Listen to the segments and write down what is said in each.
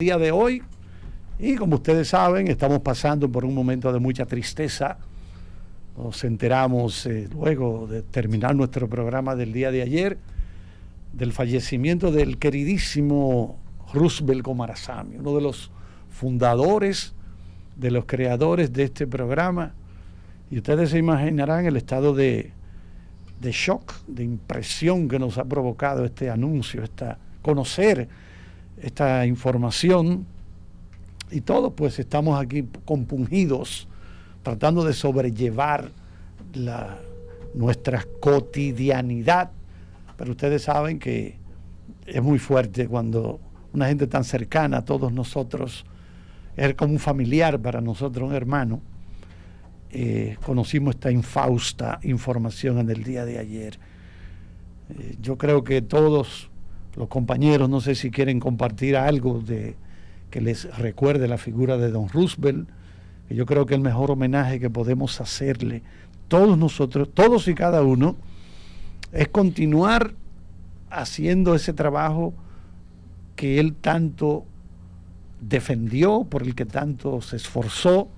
Día de hoy, y como ustedes saben, estamos pasando por un momento de mucha tristeza. Nos enteramos luego de terminar nuestro programa del día de ayer del fallecimiento del queridísimo Roosevelt Comarasamy, uno de los fundadores, de los creadores de este programa, y ustedes se imaginarán el estado de shock, de impresión que nos ha provocado este anuncio, conocer esta información, y todos pues estamos aquí compungidos tratando de sobrellevar nuestra cotidianidad, pero ustedes saben que es muy fuerte cuando una gente tan cercana a todos nosotros, es como un familiar para nosotros, un hermano. Conocimos esta infausta información en el día de ayer. Yo creo que todos los compañeros, no sé si quieren compartir algo que les recuerde la figura de don Roosevelt, que yo creo que el mejor homenaje que podemos hacerle todos nosotros, todos y cada uno, es continuar haciendo ese trabajo que él tanto defendió, por el que tanto se esforzó,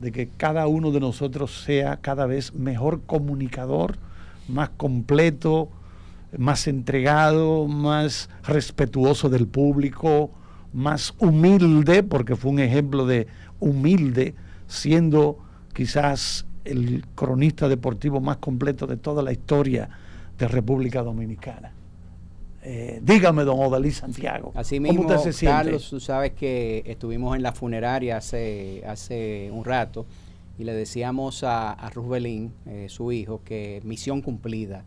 de que cada uno de nosotros sea cada vez mejor comunicador, más completo, más entregado, más respetuoso del público, más humilde, porque fue un ejemplo de humilde, siendo quizás el cronista deportivo más completo de toda la historia de República Dominicana. Dígame, don Odalí Santiago, así mismo, ¿cómo usted se siente? Carlos, tú sabes que estuvimos en la funeraria hace un rato y le decíamos a Roosevelt, su hijo, que misión cumplida.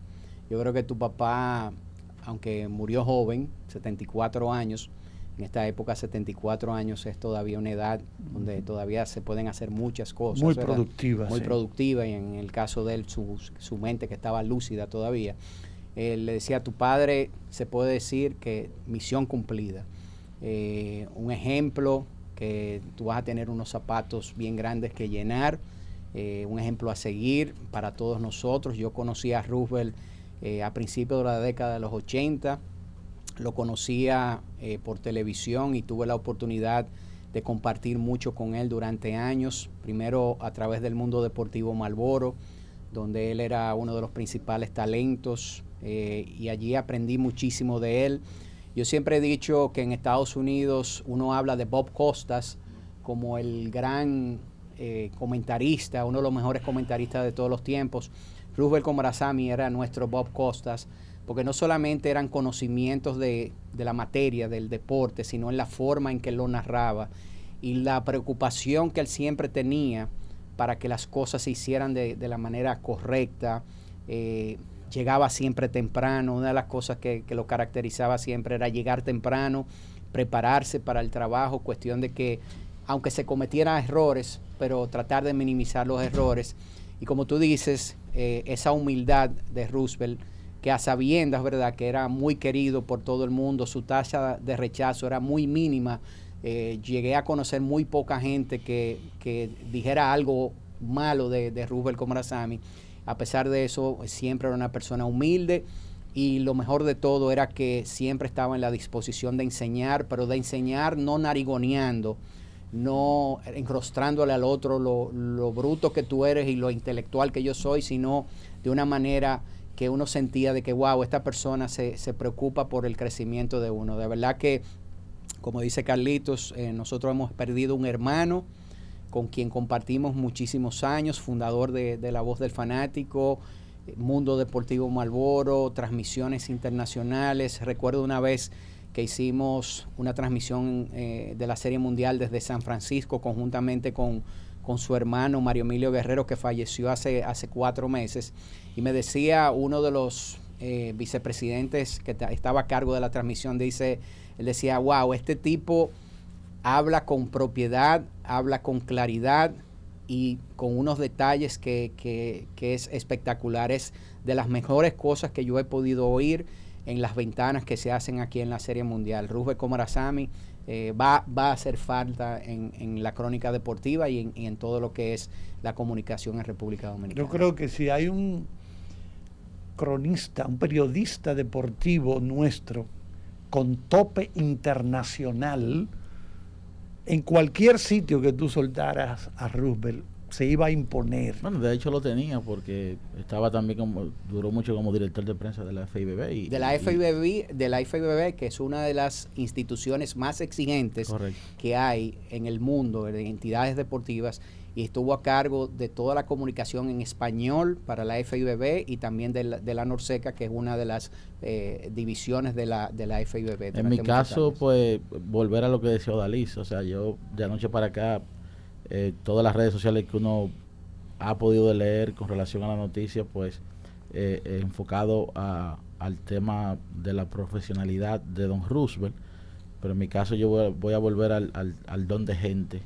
Yo creo que tu papá, aunque murió joven, 74 años, en esta época 74 años es todavía una edad donde todavía se pueden hacer muchas cosas. Muy ¿verdad? productiva. Muy sí. productiva, y en el caso de él, su mente que estaba lúcida todavía. Le decía a tu padre, se puede decir que misión cumplida. Un ejemplo que tú vas a tener unos zapatos bien grandes que llenar, un ejemplo a seguir para todos nosotros. Yo conocí a Roosevelt a principios de la década de los 80, lo conocía por televisión y tuve la oportunidad de compartir mucho con él durante años, primero a través del Mundo Deportivo Marlboro, donde él era uno de los principales talentos, y allí aprendí muchísimo de él. Yo siempre he dicho que en Estados Unidos uno habla de Bob Costas como el gran comentarista, uno de los mejores comentaristas de todos los tiempos. Roosevelt Comarasamy era nuestro Bob Costas, porque no solamente eran conocimientos de la materia, del deporte, sino en la forma en que él lo narraba y la preocupación que él siempre tenía para que las cosas se hicieran de la manera correcta. Llegaba siempre temprano. Una de las cosas que lo caracterizaba siempre era llegar temprano, prepararse para el trabajo, cuestión de que aunque se cometieran errores, pero tratar de minimizar los errores. Y como tú dices, esa humildad de Roosevelt, que a sabiendas, ¿verdad?, que era muy querido por todo el mundo, su tasa de rechazo era muy mínima. Llegué a conocer muy poca gente que dijera algo malo de Roosevelt Comarasamy. A pesar de eso, siempre era una persona humilde, y lo mejor de todo era que siempre estaba en la disposición de enseñar, pero de enseñar no narigoneando, no enrostrándole al otro lo bruto que tú eres y lo intelectual que yo soy, sino de una manera que uno sentía de que, wow, esta persona se preocupa por el crecimiento de uno. De verdad que, como dice Carlitos, nosotros hemos perdido un hermano con quien compartimos muchísimos años, fundador de La Voz del Fanático, Mundo Deportivo Marlboro, transmisiones internacionales. Recuerdo una vez que hicimos una transmisión de la Serie Mundial desde San Francisco, conjuntamente con su hermano Mario Emilio Guerrero, que falleció hace 4 meses, y me decía uno de los vicepresidentes que estaba a cargo de la transmisión, él decía, wow, este tipo habla con propiedad, habla con claridad y con unos detalles que es espectacular. Es de las mejores cosas que yo he podido oír en las ventanas que se hacen aquí en la Serie Mundial. Roosevelt Comarasamy va a hacer falta en la crónica deportiva y en todo lo que es la comunicación en República Dominicana. Yo creo que si hay un cronista, un periodista deportivo nuestro con tope internacional, en cualquier sitio que tú soltaras a Roosevelt, se iba a imponer. Bueno, de hecho lo tenía porque estaba también duró mucho como director de prensa de la FIBB. De la FIBB, que es una de las instituciones más exigentes correcto. que hay en el mundo de entidades deportivas, y estuvo a cargo de toda la comunicación en español para la FIBB y también de la Norseca, que es una de las divisiones de la FIBB. En mi caso, pues, volver a lo que decía Odalis, o sea, yo de anoche para acá, todas las redes sociales que uno ha podido leer con relación a la noticia, pues, enfocado al tema de la profesionalidad de don Roosevelt, pero en mi caso yo voy a volver al don de gente,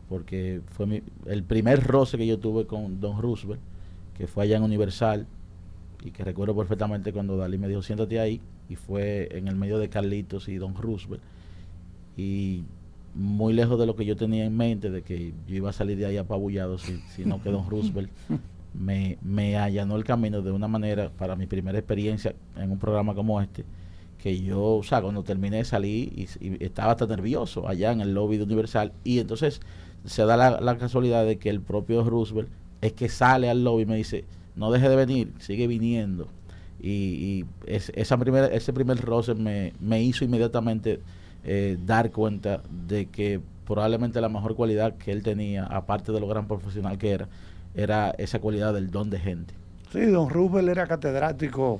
porque fue el primer roce que yo tuve con don Roosevelt, que fue allá en Universal, y que recuerdo perfectamente cuando Dalí me dijo siéntate ahí, y fue en el medio de Carlitos y don Roosevelt, y muy lejos de lo que yo tenía en mente, de que yo iba a salir de ahí apabullado, sino que don Roosevelt me allanó el camino de una manera, para mi primera experiencia en un programa como este, que yo, o sea, cuando terminé salí y estaba hasta nervioso allá en el lobby de Universal, y entonces se da la casualidad de que el propio Roosevelt es que sale al lobby y me dice, no deje de venir, sigue viniendo, y ese primer roce me hizo inmediatamente dar cuenta de que probablemente la mejor cualidad que él tenía, aparte de lo gran profesional que era esa cualidad del don de gente. Sí, don Roosevelt era catedrático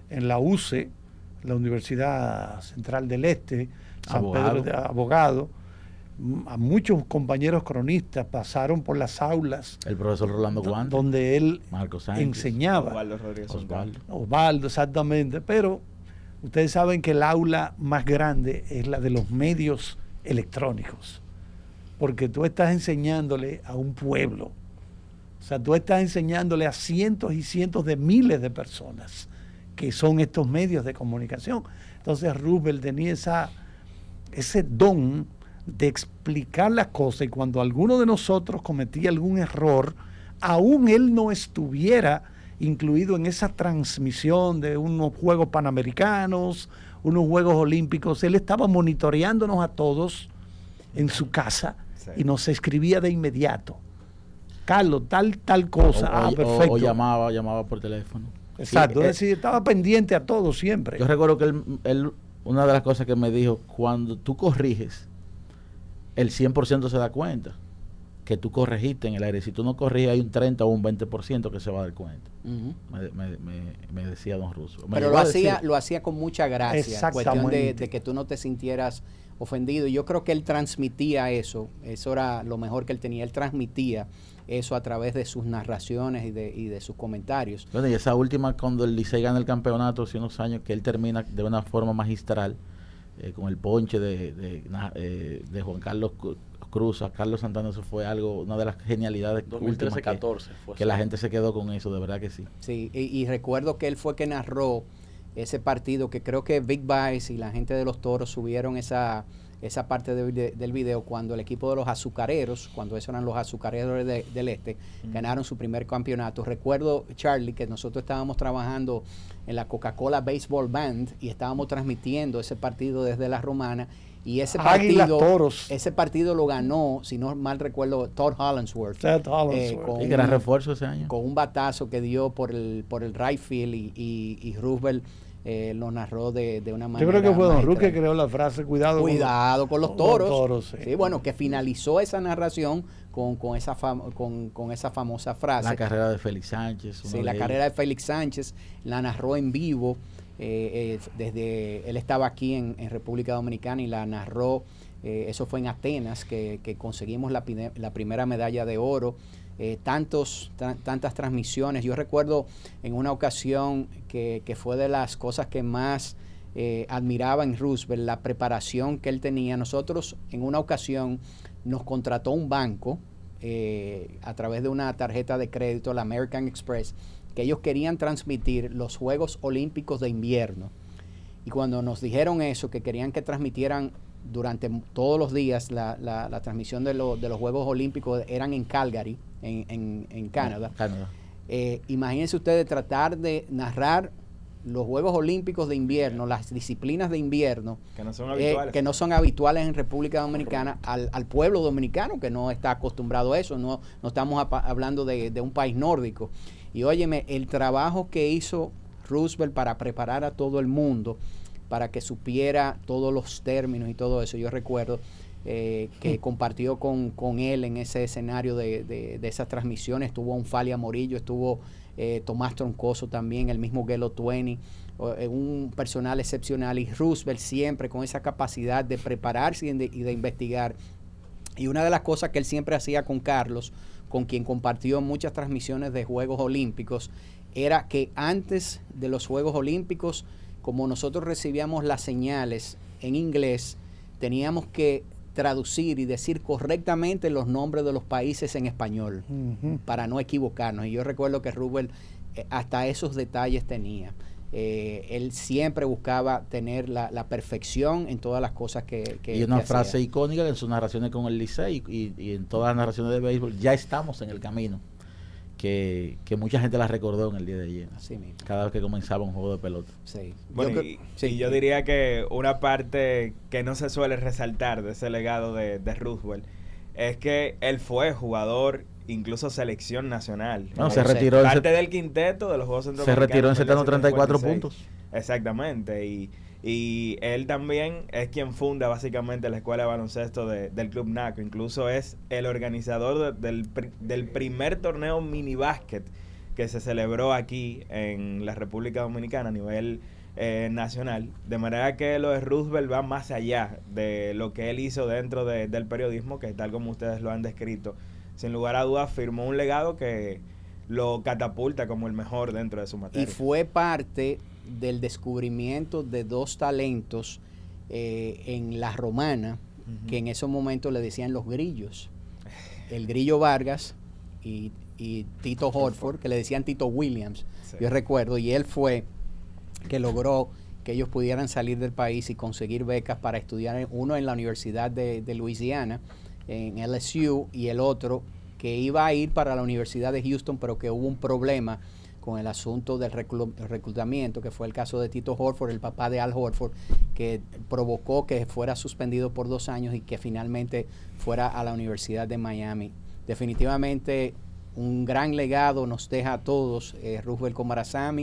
en la UCE, la Universidad Central del Este, San Pedro de abogado. A muchos compañeros cronistas pasaron por las aulas. El profesor Rolando Guante, donde él Marco Sánchez, enseñaba. Osvaldo Rodríguez Osvaldo, exactamente. Pero ustedes saben que el aula más grande es la de los medios electrónicos, porque tú estás enseñándole a un pueblo, o sea, tú estás enseñándole a cientos y cientos de miles de personas que son estos medios de comunicación. Entonces Roosevelt tenía ese don de explicar las cosas, y cuando alguno de nosotros cometía algún error, aún él no estuviera incluido en esa transmisión de unos Juegos Panamericanos, unos Juegos Olímpicos, él estaba monitoreándonos a todos en su casa, sí, y nos escribía de inmediato. Carlos, tal cosa, perfecto. O llamaba por teléfono. Exacto, sí, es decir, estaba pendiente a todo siempre. Yo recuerdo que él, una de las cosas que me dijo, cuando tú corriges, el 100% se da cuenta que tú corregiste en el aire. Si tú no corriges, hay un 30 o un 20% que se va a dar cuenta. Me decía don Russo. Pero lo hacía con mucha gracia. Cuestión de que tú no te sintieras ofendido. Yo creo que él transmitía eso. Eso era lo mejor que él tenía. Él transmitía eso a través de sus narraciones y de sus comentarios. Bueno, y esa última, cuando el Licey gana el campeonato hace unos años, que él termina de una forma magistral, con el ponche de Juan Carlos Cruz a Carlos Santana, eso fue algo, una de las genialidades 2013-14 que la gente se quedó con eso, de verdad que sí. Sí, y recuerdo que él fue que narró ese partido, que creo que Big Vice y la gente de los Toros subieron esa parte del video cuando el equipo de los Azucareros, cuando esos eran los Azucareros del Este, ganaron su primer campeonato. Recuerdo, Charlie, que nosotros estábamos trabajando en la Coca-Cola Baseball Band y estábamos transmitiendo ese partido desde La Romana, y ese partido lo ganó, si no mal recuerdo, Todd Hollandsworth. Y gran refuerzo ese año. Con un batazo que dio por el right field, y Roosevelt lo narró de una manera. Yo creo que fue don Ruth que creó la frase, cuidado con los toros. Sí. Sí, bueno, que finalizó esa narración con esa famosa frase. La carrera de Félix Sánchez. Sí, la carrera de Félix Sánchez la narró en vivo. Él estaba aquí en República Dominicana y la narró. Eso fue en Atenas que conseguimos la primera medalla de oro. Tantas transmisiones. Yo recuerdo en una ocasión que fue de las cosas que más admiraba en Roosevelt, la preparación que él tenía. Nosotros en una ocasión nos contrató un banco a través de una tarjeta de crédito, la American Express, que ellos querían transmitir los Juegos Olímpicos de invierno. Y cuando nos dijeron eso, que querían que transmitieran durante todos los días la transmisión de los Juegos Olímpicos, eran en Calgary, en Canadá. Canadá. Imagínense ustedes tratar de narrar los Juegos Olímpicos de invierno, las disciplinas de invierno, que no son habituales en República Dominicana, al pueblo dominicano que no está acostumbrado a eso, no estamos hablando de un país nórdico. Y óyeme, el trabajo que hizo Roosevelt para preparar a todo el mundo, para que supiera todos los términos y todo eso, yo recuerdo que compartió con él en ese escenario de esas transmisiones, estuvo Onfalia Morillo, estuvo Tomás Troncoso también, el mismo Gelo Tueni, un personal excepcional, y Roosevelt siempre con esa capacidad de prepararse y de investigar. Y una de las cosas que él siempre hacía con Carlos, con quien compartió muchas transmisiones de Juegos Olímpicos, era que antes de los Juegos Olímpicos, como nosotros recibíamos las señales en inglés, teníamos que traducir y decir correctamente los nombres de los países en español, para no equivocarnos. Y yo recuerdo que Roosevelt hasta esos detalles tenía. Él siempre buscaba tener la perfección en todas las cosas que y una que frase hacía. icónica en sus narraciones con el Licey y en todas las narraciones de béisbol: ya estamos en el camino, que mucha gente la recordó en el día de ayer, Así mismo. cada vez que comenzaba un juego de pelota. Sí. Bueno, y yo diría que una parte que no se suele resaltar de ese legado de Roosevelt es que él fue jugador, incluso selección nacional. No, se retiró parte del quinteto de los Juegos Centroamericanos. Se retiró encestando 34 puntos. Exactamente, y él también es quien funda básicamente la escuela de baloncesto del Club Naco. Incluso es el organizador del primer torneo mini básquet que se celebró aquí en la República Dominicana a nivel nacional. De manera que lo de Roosevelt va más allá de lo que él hizo dentro del periodismo, que tal como ustedes lo han descrito, sin lugar a dudas firmó un legado que lo catapulta como el mejor dentro de su materia. Y fue parte del descubrimiento de dos talentos en la Romana, que en esos momentos le decían los grillos. El Grillo Vargas y Tito Horford, que le decían Tito Williams. Sí. Yo recuerdo, y él fue que logró que ellos pudieran salir del país y conseguir becas para estudiar, uno en la Universidad de Luisiana, en LSU, y el otro que iba a ir para la Universidad de Houston, pero que hubo un problema con el asunto del reclutamiento, que fue el caso de Tito Horford, el papá de Al Horford, que provocó que fuera suspendido por 2 años y que finalmente fuera a la Universidad de Miami. Definitivamente un gran legado nos deja a todos Roosevelt Comarazami.